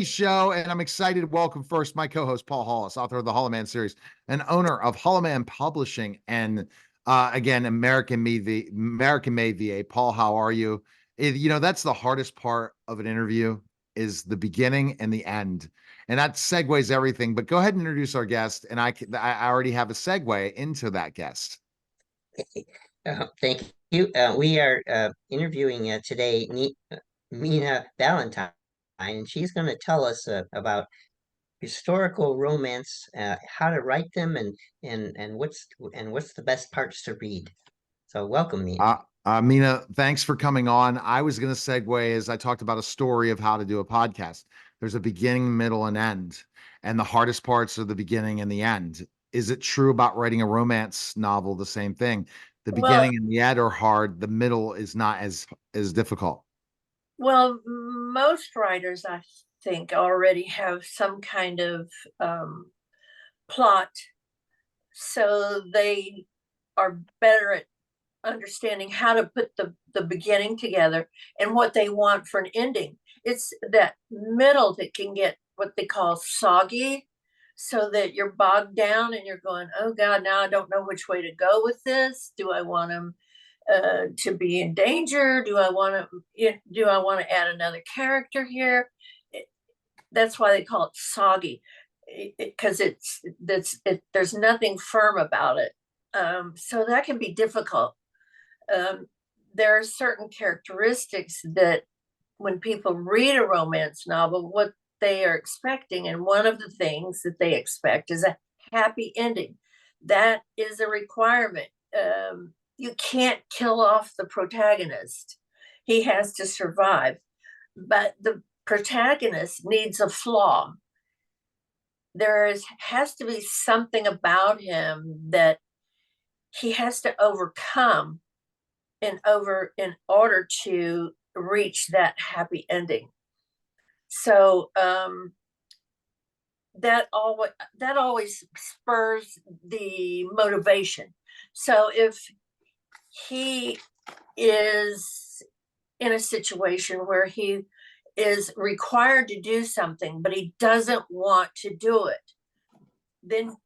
show, and I'm excited to welcome first my co-host Paul Hollis, author of the Hollow Man series and owner of Hollow Man Publishing, and again, American Made VA. Paul, how are you? That's the hardest part of an interview is the beginning and the end, and that segues everything. But go ahead and introduce our guest, and I already have a segue into that guest. Thank you. We are interviewing today Mina Valentin, and she's going to tell us about historical romance, how to write them, and what's the best parts to read. So, welcome, Mina. Mina, thanks for coming on. I was going to segue as I talked about a story of how to do a podcast. There's a beginning, middle, and end, and the hardest parts are the beginning and the end. Is it true about writing a romance novel? The same thing. The Well, beginning and the end are hard. The middle is not as difficult. well, most writers, I think, already have some kind of plot, so they are better at understanding how to put the beginning together and what they want for an ending. It's that middle that can get what they call soggy, so that you're bogged down and you're going, oh God, now I don't know which way to go with this. Do I want them to be in danger? Do I want to add another character here? That's why they call it soggy, because there's nothing firm about it. So that can be difficult. There are certain characteristics that when people read a romance novel, what they are expecting, and one of the things that they expect is a happy ending. That is a requirement. You can't kill off the protagonist. He has to survive. But the protagonist needs a flaw. Has to be something about him that he has to overcome in order to reach that happy ending. So that always spurs the motivation. So if he is in a situation where he is required to do something, but he doesn't want to do it, then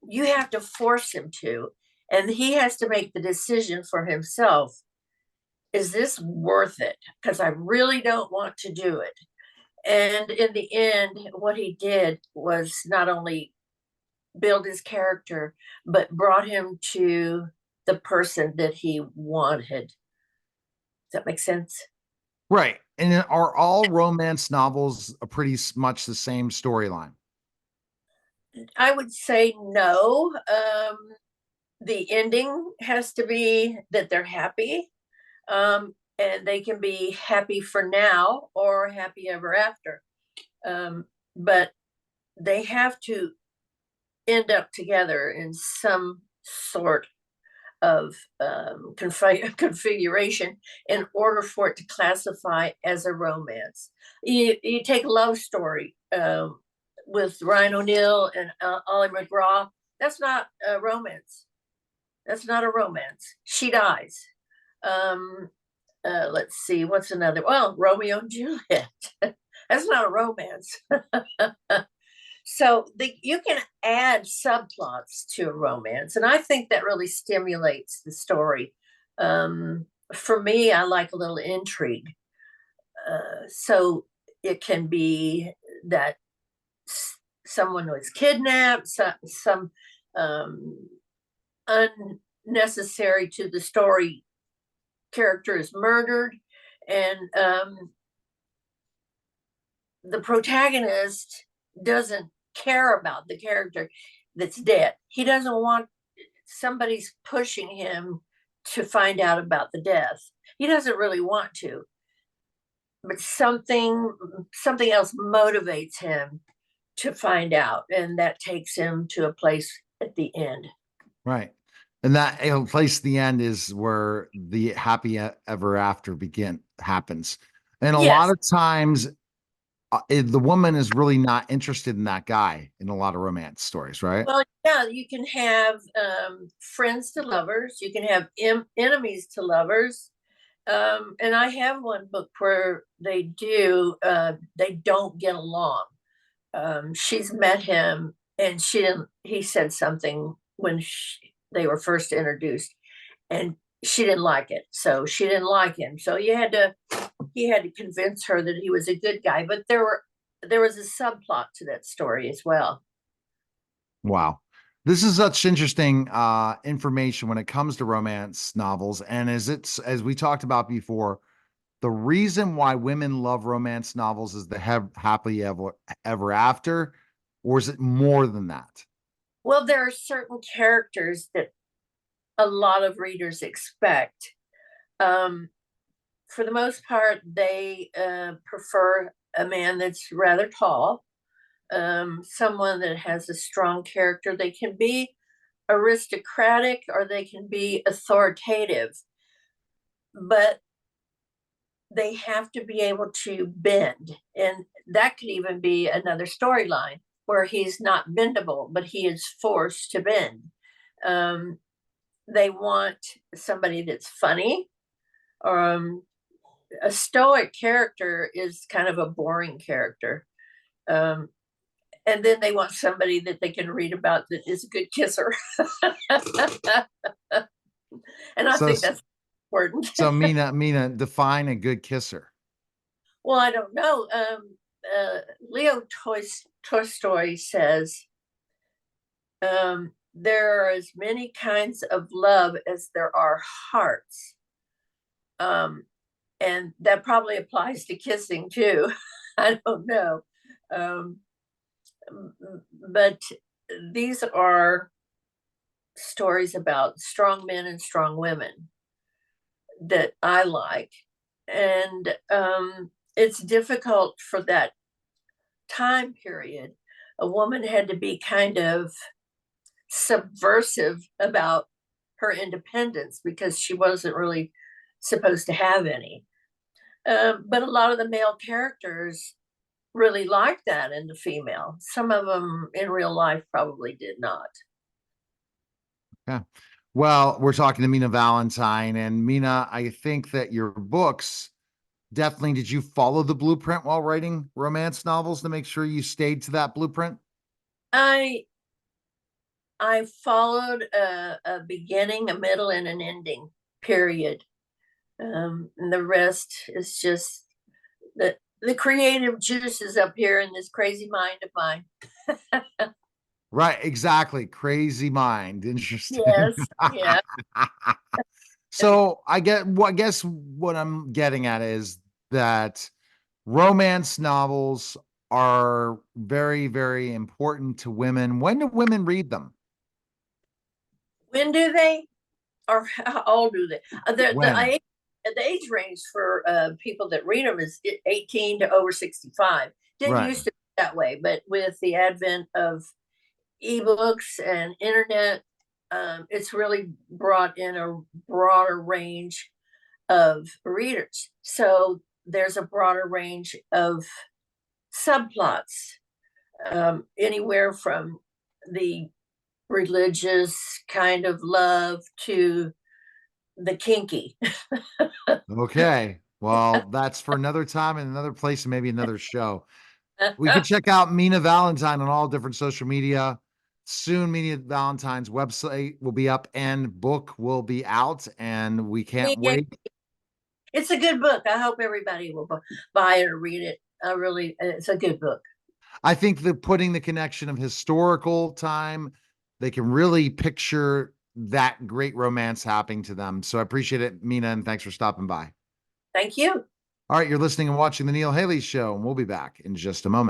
you have to force him to, and he has to make the decision for himself. Is this worth it? Because I really don't want to do it. And in the end, what he did was not only build his character, but brought him to the person that he wanted. Does that make sense? Right. And are all romance novels a pretty much the same storyline? I would say no. The ending has to be that they're happy, and they can be happy for now or happy ever after. But they have to end up together in some sort of configuration in order for it to classify as a romance. You take a love story with Ryan O'Neal and Ollie McGraw. That's not a romance. That's not a romance. She dies. Let's see, what's another? Well, Romeo and Juliet. That's not a romance. So you can add subplots to a romance, and I think that really stimulates the story. For me, I like a little intrigue. So it can be that someone was kidnapped, some unnecessary to the story character is murdered, and the protagonist doesn't care about the character that's dead. He doesn't want somebody's pushing him to find out about the death. He doesn't really want to, but something else motivates him to find out, and that takes him to a place at the end. Right. And that place, the end is where the happy ever after happens. And a lot Yes. of times the woman is really not interested in that guy in a lot of romance stories, right? Well, yeah, you can have friends to lovers. You can have enemies to lovers. And I have one book where they don't get along. She's met him and he said something when they were first introduced, and she didn't like it. So she didn't like him. So he had to convince her that he was a good guy. But there was a subplot to that story as well. Wow. This is such interesting information when it comes to romance novels. And as we talked about before, the reason why women love romance novels is the happily ever after, or is it more than that? Well, there are certain characters that a lot of readers expect. For the most part, they prefer a man that's rather tall, someone that has a strong character. They can be aristocratic or they can be authoritative, but they have to be able to bend. And that could even be another storyline where he's not bendable, but he is forced to bend. They want somebody that's funny. A stoic character is kind of a boring character. And then they want somebody that they can read about that is a good kisser. And I think that's important. So Mina, define a good kisser. Well, I don't know. Leo Tolstoy says, there are as many kinds of love as there are hearts. And that probably applies to kissing too. I don't know. But these are stories about strong men and strong women that I like. And it's difficult for that time period. A woman had to be kind of subversive about her independence because she wasn't really supposed to have any. But a lot of the male characters really liked that in the female. Some of them in real life probably did not. Yeah. Well, we're talking to Mina Valentin, and Mina, I think that your books definitely, did you follow the blueprint while writing romance novels to make sure you stayed to that blueprint? I followed a beginning, a middle, and an ending period. And the rest is just the creative juices up here in this crazy mind of mine. Right, exactly. Crazy mind. Interesting. Yes, yeah. So I guess what I'm getting at is that romance novels are very, very important to women. When do women read them? When do they, or how old do they? When? The age range for people that read them is 18 to over 65. Didn't Right. used to be that way, but with the advent of ebooks and internet, it's really brought in a broader range of readers. So there's a broader range of subplots, anywhere from the religious kind of love to the kinky. Okay. Well, that's for another time and another place and maybe another show. We can check out Mina Valentin on all different social media. Soon, Mina Valentin's website will be up and book will be out, and we can't wait. It's a good book. I hope everybody will buy it or read it. It's a good book. I think that putting the connection of historical time, they can really picture that great romance happening to them. So I appreciate it, Mina, and thanks for stopping by. Thank you. All right, you're listening and watching The Neil Haley Show, and we'll be back in just a moment.